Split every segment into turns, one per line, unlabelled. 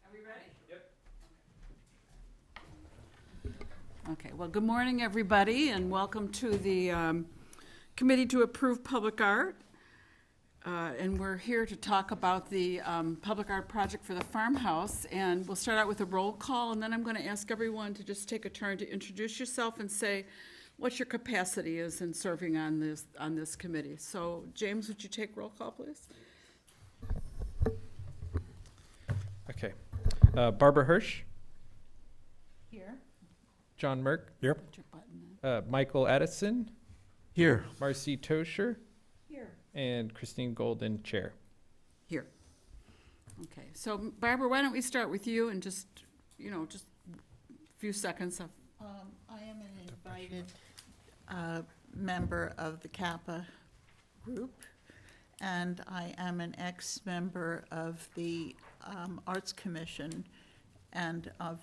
Are we ready?
Yep. Okay, well, good morning, everybody, and welcome to the Committee to Approve Public Art. And we're here to talk about the public art project for the farmhouse. And we'll start out with a roll call, and then I'm going to ask everyone to just take a turn to introduce yourself and say what your capacity is in serving on this committee. So, James, would you take roll call, please?
Okay. Barbara Hirsch.
Here.
John Merck.
Here.
Put your button in.
Michael Addison.
Here.
Marcy Tosher.
Here.
And Christine Golden, Chair.
Here. Okay, so Barbara, why don't we start with you and just a few seconds of.
I am an invited member of the CAPA group, and I am an ex-member of the Arts Commission, and of,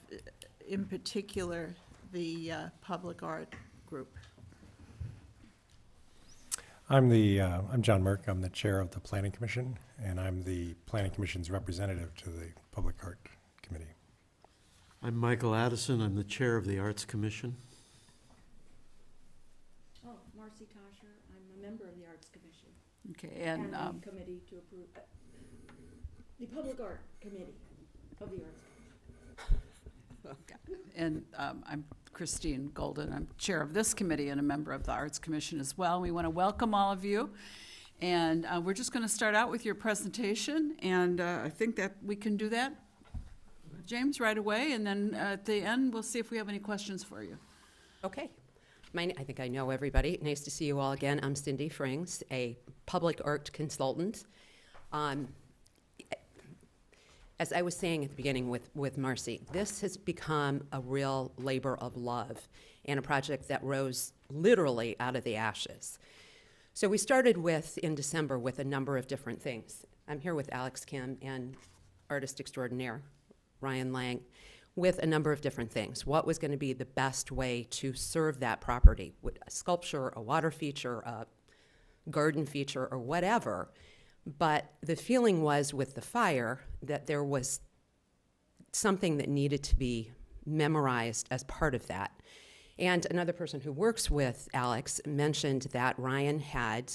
in particular, the Public Art Group.
I'm John Merck. I'm the chair of the Planning Commission, and I'm the Planning Commission's representative to the Public Art Committee.
I'm Michael Addison. I'm the chair of the Arts Commission.
Oh, Marcy Tosher. I'm a member of the Arts Commission.
Okay, and
the committee to approve, the Public Art Committee of the Arts Commission.
And I'm Christine Golden. I'm chair of this committee and a member of the Arts Commission as well. We want to welcome all of you. And we're just going to start out with your presentation. And I think that we can do that, James, right away. And then at the end, we'll see if we have any questions for you.
Okay. I think I know everybody. Nice to see you all again. I'm Cindy Frings, a public art consultant. As I was saying at the beginning with Marcy, this has become a real labor of love and a project that rose literally out of the ashes. So we started in December with a number of different things. I'm here with Alex Kim and artist extraordinaire Ryan Lang with a number of different things. What was going to be the best way to serve that property? A sculpture, a water feature, a garden feature, or whatever. But the feeling was with the fire that there was something that needed to be memorized as part of that. And another person who works with Alex mentioned that Ryan had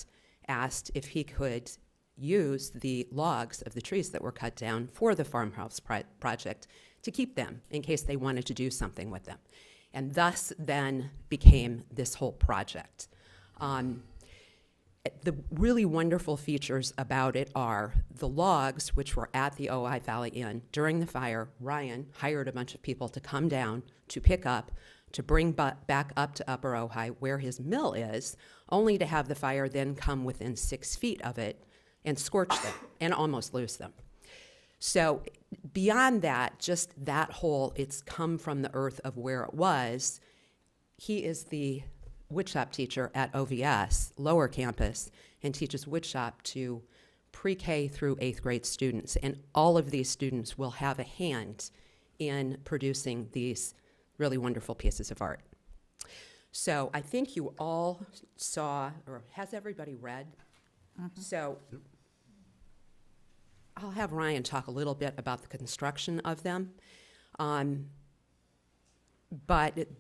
asked if he could use the logs of the trees that were cut down for the farmhouse project to keep them in case they wanted to do something with them. And thus then became this whole project. The really wonderful features about it are the logs, which were at the Ojai Valley Inn. During the fire, Ryan hired a bunch of people to come down, to pick up, to bring back up to Upper Ojai, where his mill is, only to have the fire then come within 6 feet of it and scorch them and almost lose them. So beyond that, just that whole, it's come from the earth of where it was, he is the woodshop teacher at OVS, lower campus, and teaches woodshop to pre-K through 8th grade students. And all of these students will have a hand in producing these really wonderful pieces of art. So I think you all saw, or has everybody read? Mm-hmm. So I'll have Ryan talk a little bit about the construction of them. But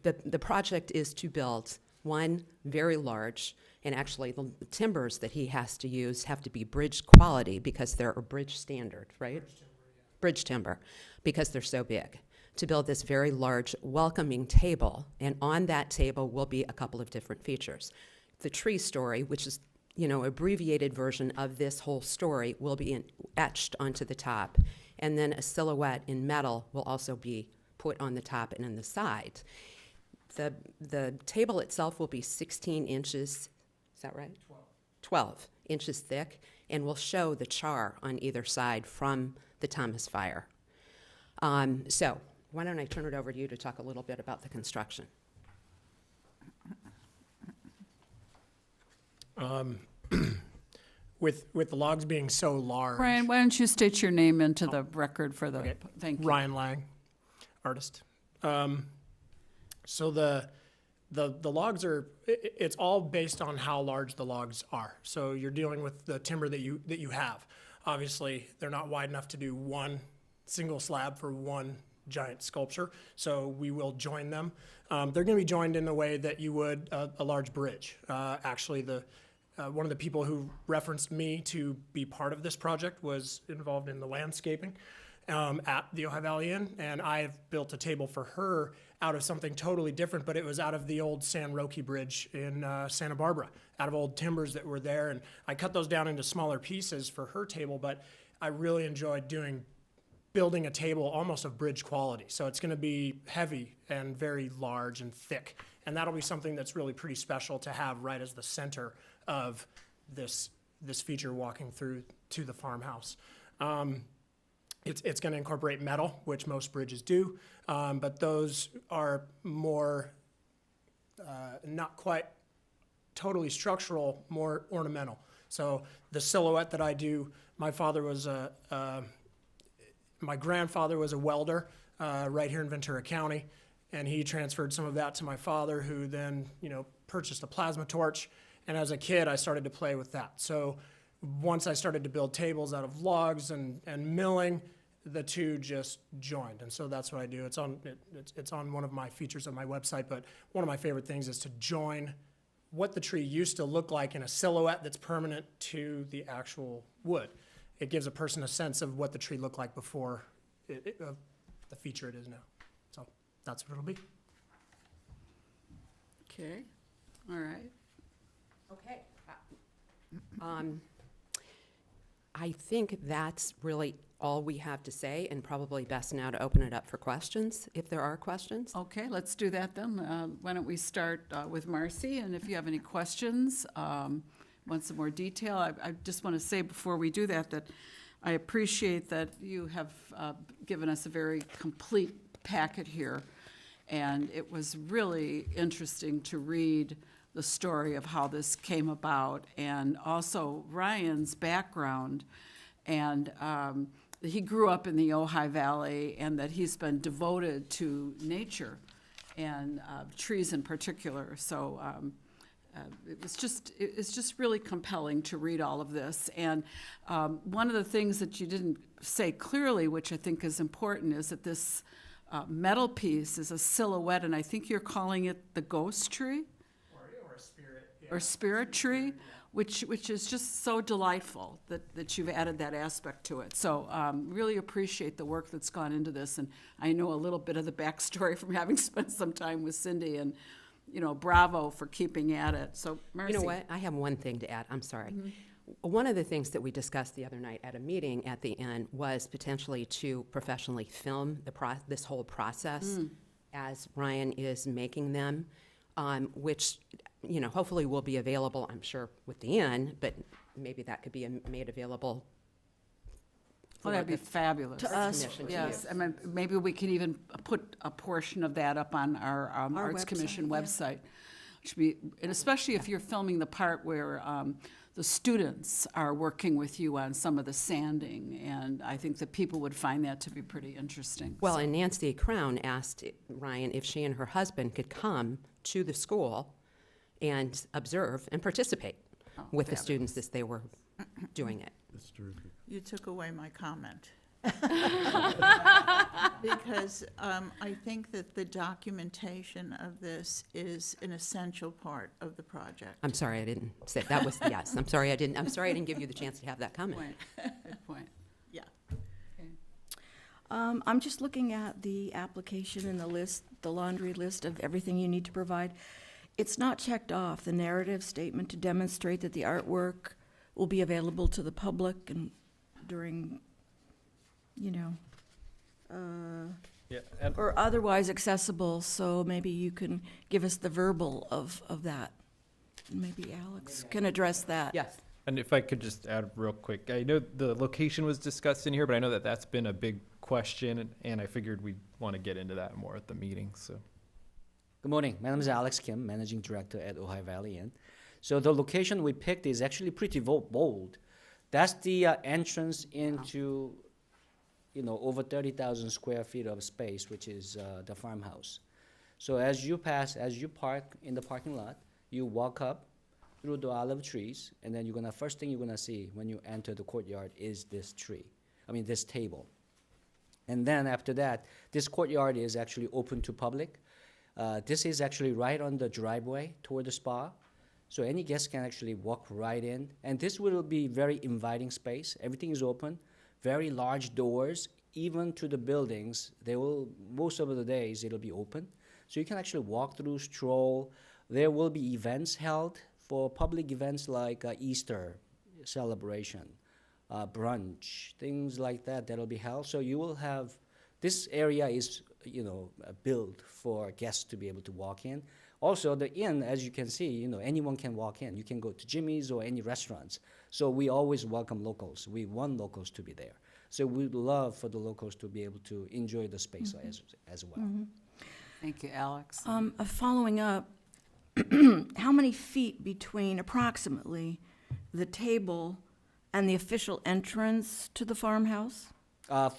the project is to build one very large, and actually the timbers that he has to use have to be bridge quality because they're a bridge standard, right? Bridge timber, yeah. Bridge timber, because they're so big. To build this very large welcoming table, and on that table will be a couple of different features. The tree story, which is abbreviated version of this whole story, will be etched onto the top, and then a silhouette in metal will also be put on the top and on the side. The table itself will be 16 inches, is that right? 12 inches thick, and will show the char on either side from the Thomas fire. So why don't I turn it over to you to talk a little bit about the construction?
With the logs being so large.
Ryan, why don't you state your name into the record for the,
Okay.
Thank you.
Ryan Lang, artist. So the logs are, it's all based on how large the logs are. So you're dealing with the timber that you have. Obviously, they're not wide enough to do one single slab for one giant sculpture. So we will join them. They're going to be joined in the way that you would a large bridge. Actually, one of the people who referenced me to be part of this project was involved in the landscaping at the Ojai Valley Inn, and I've built a table for her out of something totally different, but it was out of the old San Roque Bridge in Santa Barbara, out of old timbers that were there, and I cut those down into smaller pieces for her table, but I really enjoyed building a table almost of bridge quality. So it's going to be heavy and very large and thick, and that'll be something that's really pretty special to have right as the center of this feature walking through to the farmhouse. It's going to incorporate metal, which most bridges do, but those are more not quite totally structural, more ornamental. So the silhouette that I do, my grandfather was a welder right here in Ventura County, and he transferred some of that to my father, who then purchased a plasma torch. And as a kid, I started to play with that. So once I started to build tables out of logs and milling, the two just joined. And so that's what I do. It's on one of my features on my website, but one of my favorite things is to join what the tree used to look like in a silhouette that's permanent to the actual wood. It gives a person a sense of what the tree looked like before the feature it is now. So that's what it'll be.
Okay, all right.
Okay. I think that's really all we have to say, and probably best now to open it up for questions, if there are questions.
Okay, let's do that then. Why don't we start with Marcy, and if you have any questions, want some more detail. I just want to say before we do that I appreciate that you have given us a very complete packet here, and it was really interesting to read the story of how this came about, and also Ryan's background, and he grew up in the Ojai Valley, and that he's been devoted to nature and trees in particular. So it's just really compelling to read all of this. And one of the things that you didn't say clearly, which I think is important, is that this metal piece is a silhouette, and I think you're calling it the ghost tree?
Or a spirit. Yeah.
Or spirit tree, which is just so delightful that you've added that aspect to it. So really appreciate the work that's gone into this, and I know a little bit of the backstory from having spent some time with Cindy, and bravo for keeping at it. So Marcy.
You know what? I have one thing to add. I'm sorry. Mm-hmm. One of the things that we discussed the other night at a meeting at the end was potentially to professionally film this whole process as Ryan is making them, which hopefully will be available, I'm sure, with the inn, but maybe that could be made available.
Oh, that'd be fabulous.
To us,
yes. I mean, maybe we could even put a portion of that up on our Arts
website,
Commission
yeah.
website. Should be, and especially if you're filming the part where the students are working with you on some of the sanding, and I think that people would find that to be pretty interesting.
Well, and Nancy Crown asked Ryan if she and her husband could come to the school and observe and participate with the students as they were doing it.
That's terrific.
You took away my comment. Because I think that the documentation of this is an essential part of the project.
I'm sorry I didn't say that was yes. I'm sorry I didn't give you the chance to have that comment.
Good point.
Yeah.
Okay.
I'm just looking at the application and the list, the laundry list of everything you need to provide. It's not checked off, the narrative statement to demonstrate that the artwork will be available to the public and during, or otherwise accessible, so maybe you can give us the verbal of that. Maybe Alex can address that.
Yes.
And if I could just add real quick, I know the location was discussed in here, but I know that that's been a big question, and I figured we'd want to get into that more at the meeting, so.
Good morning. My name is Alex Kim, Managing Director at Ojai Valley Inn. So the location we picked is actually pretty bold. That's the entrance into, over 30,000 square feet of space, which is the farmhouse. So as you park in the parking lot, you walk up through the olive trees, and then first thing you're gonna see when you enter the courtyard is this table. And then after that, this courtyard is actually open to public. This is actually right on the driveway toward the spa. So any guest can actually walk right in. And this will be very inviting space. Everything is open, very large doors, even to the buildings. They will, most of the days, it'll be open. So you can actually walk through, stroll. There will be events held for public events like Easter celebration, brunch, things like that that'll be held. So you will have, this area is, built for guests to be able to walk in. Also, the inn, as you can see, anyone can walk in. You can go to Jimmy's or any restaurants. So we always welcome locals. We want locals to be there. So we'd love for the locals to be able to enjoy the space as well.
Thank you, Alex.
Following up, how many feet between approximately the table and the official entrance to the farmhouse?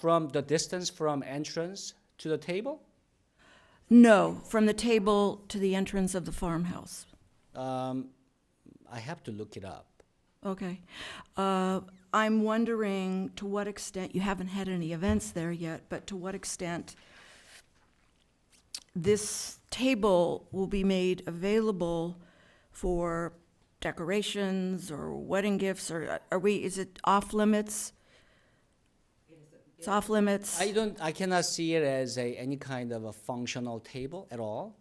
From the distance from entrance to the table,
No, from the table to the entrance of the farmhouse.
I have to look it up.
Okay. I'm wondering to what extent, you haven't had any events there yet, but to what extent this table will be made available for decorations or wedding gifts, or is it off limits? It's off limits?
I cannot see it as any kind of a functional table at all,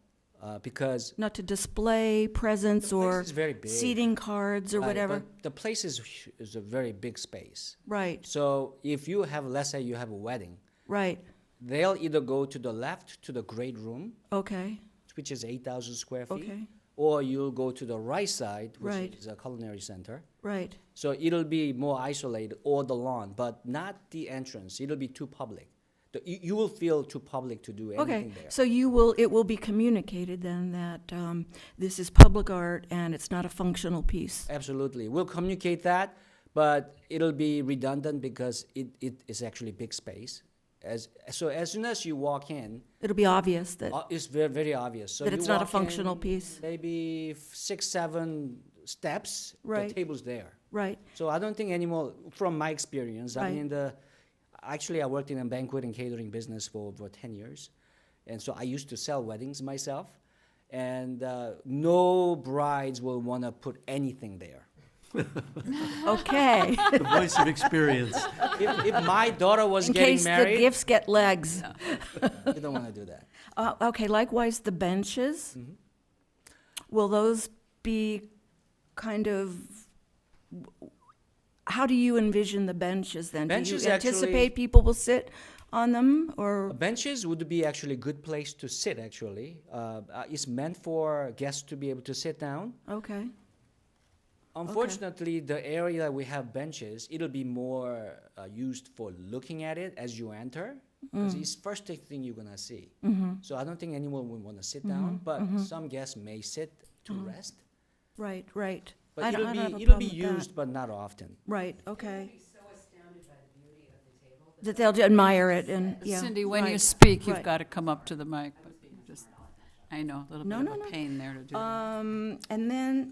because
Not to display presents
the place
or
is very big.
seating cards or
Right,
whatever?
but the place is a very big space.
Right,
So if you have, let's say you have a wedding,
right,
they'll either go to the left to the great room,
okay,
which is 8,000 square feet,
okay,
or you'll go to the right side, which
Right.
is a culinary center.
right.
So it'll be more isolated, or the lawn, but not the entrance. It'll be too public. You will feel too public to do anything
Okay,
there.
so it will be communicated then that this is public art and it's not a functional piece?
Absolutely. We'll communicate that, but it'll be redundant because it is actually big space. So as soon as you walk in,
It'll be obvious that,
it's very, very obvious. So
that
you
it's not a
walk in,
functional piece?
Maybe 6, 7 steps,
Right.
the table's there.
Right,
So I don't think anymore, from my experience, I
Right.
mean, actually I worked in a banquet and catering business for over 10 years. And so I used to sell weddings myself. And no brides will want to put anything there.
okay.
The voice of experience.
If my daughter was
In
getting
case the
married,
gifts get legs.
you don't want to do that.
Okay, likewise, the benches,
Mm-hmm.
will those be kind of, how do you envision the benches then?
Benches
Do you
actually-
anticipate people will sit on them, or?
Benches would be actually a good place to sit, actually. It's meant for guests to be able to sit down.
Okay,
Unfortunately, the area we have benches, it'll be more used for looking at it as you enter, because it's first thing you're gonna see. So I don't think anyone would want to sit down, but some guests may sit to rest.
right, right.
But
I don't have a
it'll be
problem with that.
used, but not often.
Right, okay. That they'll admire it and, yeah.
Cindy, when you
right,
speak, you've
right.
got to come up to the mic. But just, I know, a little
No,
bit
no,
of a
no.
pain there to do that.
And then,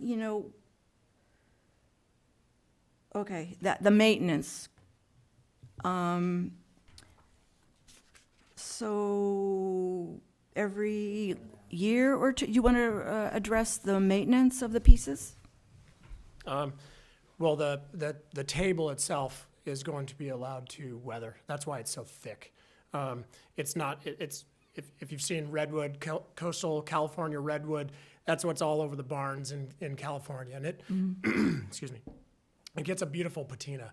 okay, the maintenance. So every year or two, you want to address the maintenance of the pieces?
Well, the table itself is going to be allowed to weather. That's why it's so thick. It's not, if you've seen redwood, coastal California redwood, that's what's all over the barns in California. And it, excuse me, it gets a beautiful patina.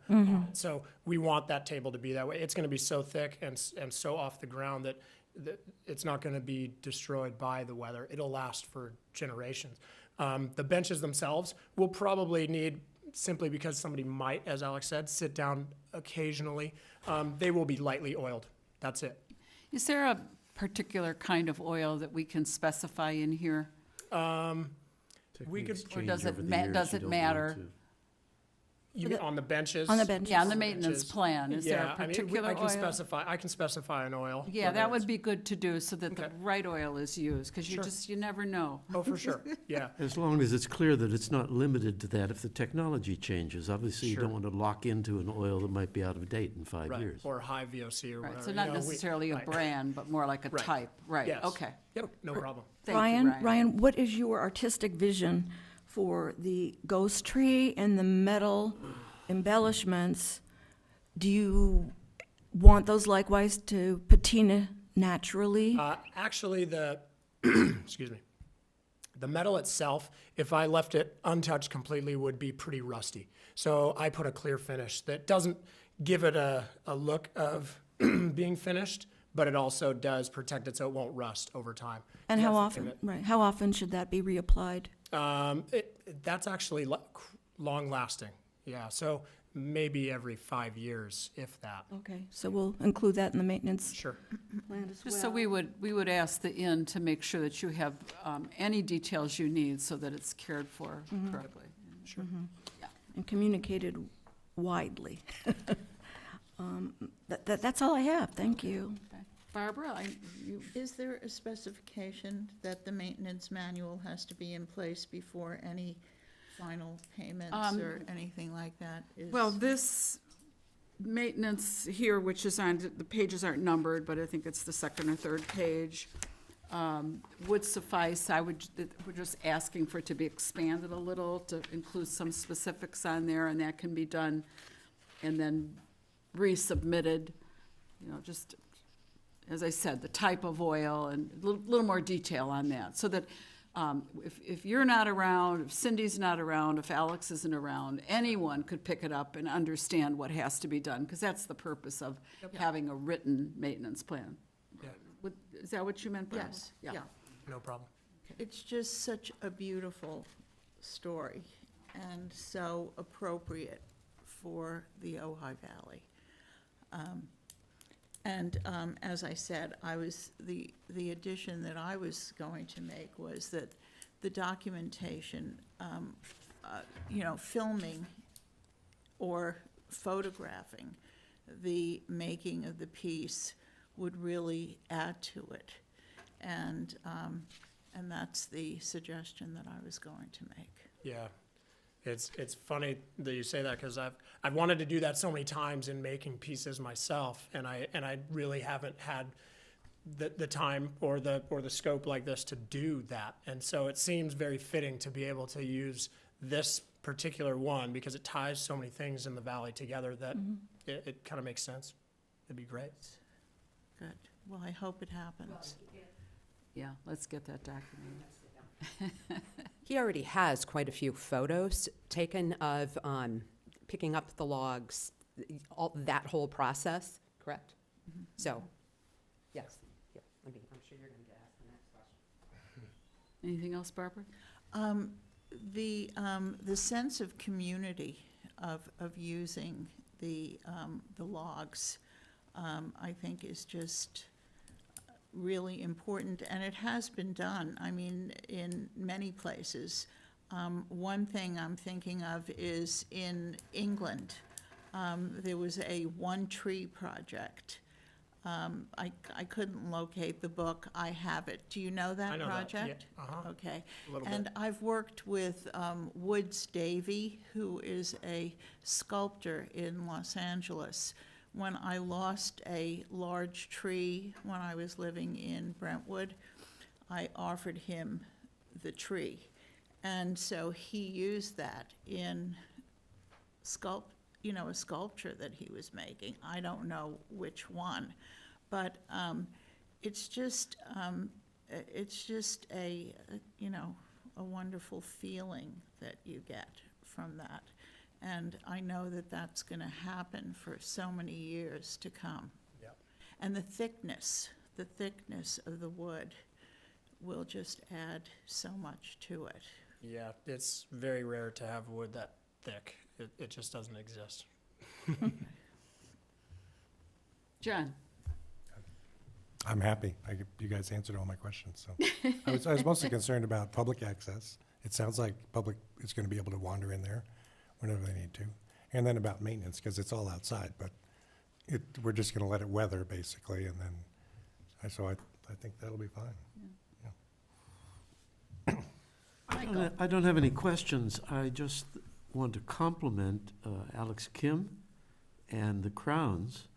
So we want that table to be that way. It's going to be so thick and so off the ground that it's not going to be destroyed by the weather. It'll last for generations. The benches themselves will probably need, simply because somebody might, as Alex said, sit down occasionally, they will be lightly oiled. That's it.
Is there a particular kind of oil that we can specify in here?
We could,
Or does it matter?
You mean on the benches?
On the benches.
Yeah, on the maintenance
Benches.
plan, is there
Yeah,
a particular
I can
oil?
specify an oil.
Yeah,
whether
that would
it's-
be good to do so that the
Okay.
right oil is used, because
Sure.
you never know.
Oh, for sure, yeah.
As long as it's clear that it's not limited to that if the technology changes. Obviously, you
Sure.
don't want to lock into an oil that might be out of date in 5
Right,
years.
or high VOC or whatever.
Right, so
you
not
know, we-
necessarily a
right.
brand, but more like a
Right.
type, right,
Yes.
okay.
Yep, no problem.
Thank you,
Ryan, what is your artistic vision for the ghost tree and the metal embellishments? Do you want those likewise to patina naturally?
Actually, excuse me, the metal itself, if I left it untouched completely, would be pretty rusty. So I put a clear finish that doesn't give it a look of being finished, but it also does protect it so it won't rust over time.
And how
That's the thing
often, right, how often should that be reapplied?
That's actually long lasting. Yeah, so maybe every 5 years, if that.
Okay, so we'll include that in the maintenance
Sure.
plan as well.
Just so we would ask the inn to make sure that you have any details you need so that it's cared for correctly.
Sure.
And communicated widely. That's all I have, thank you.
Okay. Barbara,
Is there a specification that the maintenance manual has to be in place before any final payments or anything like that is?
well, this maintenance here, which is on, the pages aren't numbered, but I think it's the second or third page, would suffice. We're just asking for it to be expanded a little, to include some specifics on there, and that can be done and then resubmitted, just, as I said, the type of oil and a little more detail on that, so that if you're not around, if Cindy's not around, if Alex isn't around, anyone could pick it up and understand what has to be done, because that's the purpose of having a written maintenance plan.
Yeah.
Is that what you meant, Barbara?
Yes, yeah.
No problem.
It's just such a beautiful story and so appropriate for the Ojai Valley. As I said, the addition that I was going to make was that the documentation, filming or photographing the making of the piece would really add to it. And that's the suggestion that I was going to make.
Yeah, it's funny that you say that, because I've wanted to do that so many times in making pieces myself, and I really haven't had the time or the scope like this to do that. And so it seems very fitting to be able to use this particular one, because it ties so many things in the valley together that it kind of makes sense. It'd be great.
Good. Well, I hope it happens.
Yeah, let's get that documented.
He already has quite a few photos taken of picking up the logs, that whole process, correct? So, yes. Here, I'm sure you're going to ask the next question.
Anything else, Barbara?
The sense of community of using the logs, I think is just really important, and it has been done. I mean, in many places. One thing I'm thinking of is in England. There was a one tree project. I couldn't locate the book. I have it. Do you know that
I know that, yeah.
project?
Uh-huh.
Okay.
A little
And
bit.
I've worked with Woods Davey, who is a sculptor in Los Angeles. When I lost a large tree when I was living in Brentwood, I offered him the tree. And so he used that in a sculpture that he was making. I don't know which one, but it's just a wonderful feeling that you get from that. And I know that that's going to happen for so many years to come.
Yep.
And the thickness of the wood will just add so much to it.
Yeah, it's very rare to have wood that thick. It just doesn't exist.
John?
I'm happy. You guys answered all my questions, so. I was mostly concerned about public access. It sounds like public is going to be able to wander in there whenever they need to. and then about maintenance, because it's all outside, but we're just going to let it weather, basically, and then, so I think that'll be fine.
I don't have any questions. I just want to compliment Alex Kim and the Crowns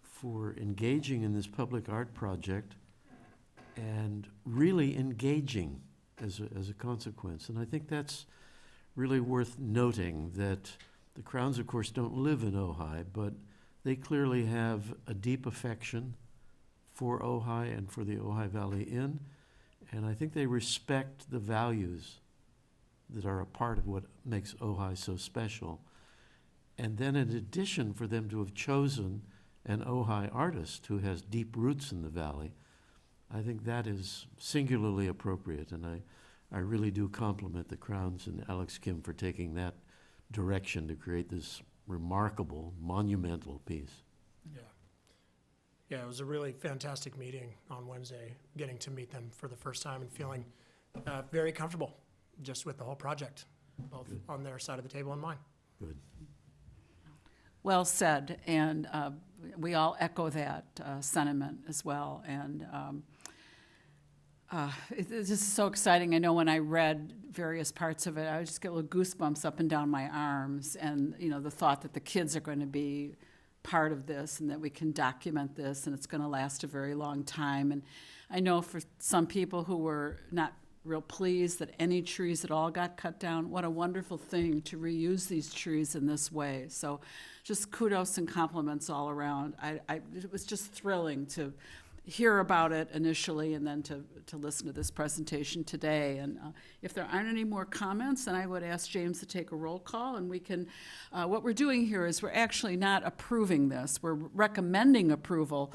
for engaging in this public art project and really engaging as a consequence. And I think that's really worth noting, that the Crowns, of course, don't live in Ojai, but they clearly have a deep affection for Ojai and for the Ojai Valley Inn. And I think they respect the values that are a part of what makes Ojai so special. And then in addition, for them to have chosen an Ojai artist who has deep roots in the valley, I think that is singularly appropriate. And I really do compliment the Crowns and Alex Kim for taking that direction to create this remarkable, monumental piece.
Yeah, it was a really fantastic meeting on Wednesday, getting to meet them for the first time and feeling very comfortable just with the whole project, both on their side of the table and mine.
Good.
Well said, and we all echo that sentiment as well. And this is so exciting. I know when I read various parts of it, I would just get little goosebumps up and down my arms, and the thought that the kids are going to be part of this and that we can document this and it's going to last a very long time. And I know for some people who were not real pleased that any trees at all got cut down, what a wonderful thing to reuse these trees in this way. So just kudos and compliments all around. It was just thrilling to hear about it initially and then to listen to this presentation today. And if there aren't any more comments, then I would ask James to take a roll call, and we can, what we're doing here is we're actually not approving this. We're recommending approval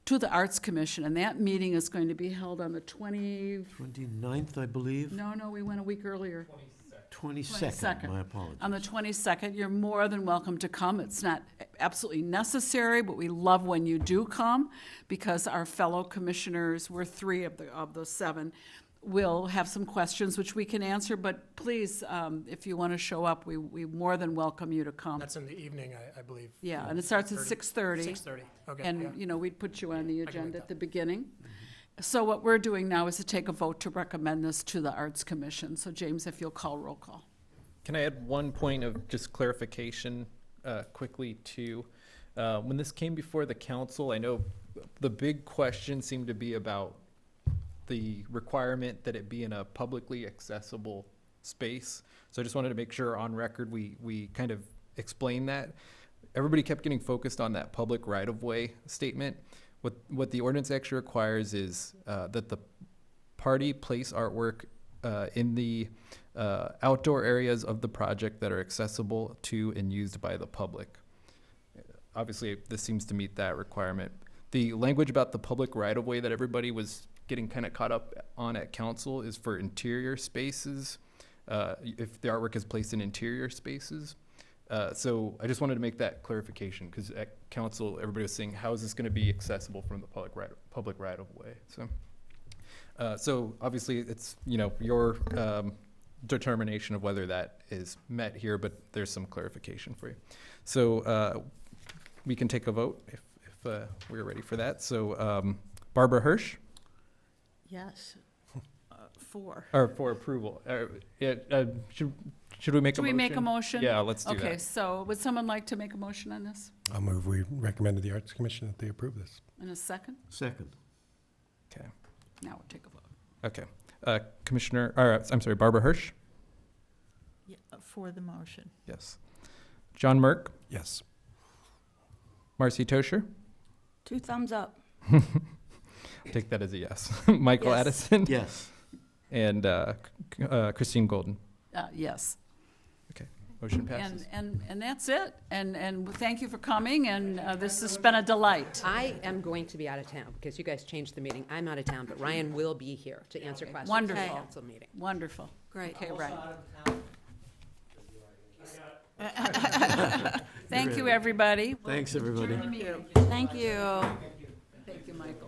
to the Arts Commission, and that meeting is going to be held on the
29th, I believe.
No, we went a week earlier.
22nd, my apologies.
On the 22nd, you're more than welcome to come. It's not absolutely necessary, but we love when you do come, because our fellow commissioners, we're 3 of the 7, will have some questions which we can answer. But please, if you want to show up, we more than welcome you to come.
That's in the evening, I believe.
Yeah, and it starts at 6:30.
6:30, okay.
And,
yeah.
We'd put you on the
make
agenda at
that.
the beginning. So what we're doing now is to take a vote to recommend this to the Arts Commission. So James, if you'll call roll call.
Can I add one point of just clarification quickly too? When this came before the council, I know the big question seemed to be about the requirement that it be in a publicly accessible space. So I just wanted to make sure on record we kind of explain that. Everybody kept getting focused on that public right-of-way statement. What the ordinance actually requires is that the party place artwork in the outdoor areas of the project that are accessible to and used by the public. Obviously, this seems to meet that requirement. The language about the public right-of-way that everybody was getting kind of caught up on at council is for interior spaces, if the artwork is placed in interior spaces. So I just wanted to make that clarification, because at council, everybody was saying, how is this going to be accessible from the public right of way? So obviously it's, your determination of whether that is met here, but there's some clarification for you. So we can take a vote if we're ready for that. So Barbara Hirsch?
Yes, for.
Or for approval. Should we make a motion?
Do we make a motion?
Yeah, let's do
Okay,
that.
so would someone like to make a motion on this?
I'll move, we recommend to the Arts Commission that they approve this.
In a second?
Second.
Okay.
Now we'll take a vote.
Okay. I'm sorry, Barbara Hirsch?
Yeah, for the motion.
Yes. John Merck?
Yes.
Marcy Tosher?
2 thumbs up.
Take that as a yes. Michael
Yes.
Addison?
Yes.
And Christine Golden.
Yes.
Motion passes.
And that's it. And thank you for coming, and this has been a delight.
I am going to be out of town because you guys changed the meeting. I'm out of town, but Ryan will be here to answer questions at the
Wonderful.
council meeting.
Wonderful.
Great.
Okay, right. Thank you, everybody.
Thanks, everybody.
Thank you.
Thank you, Michael.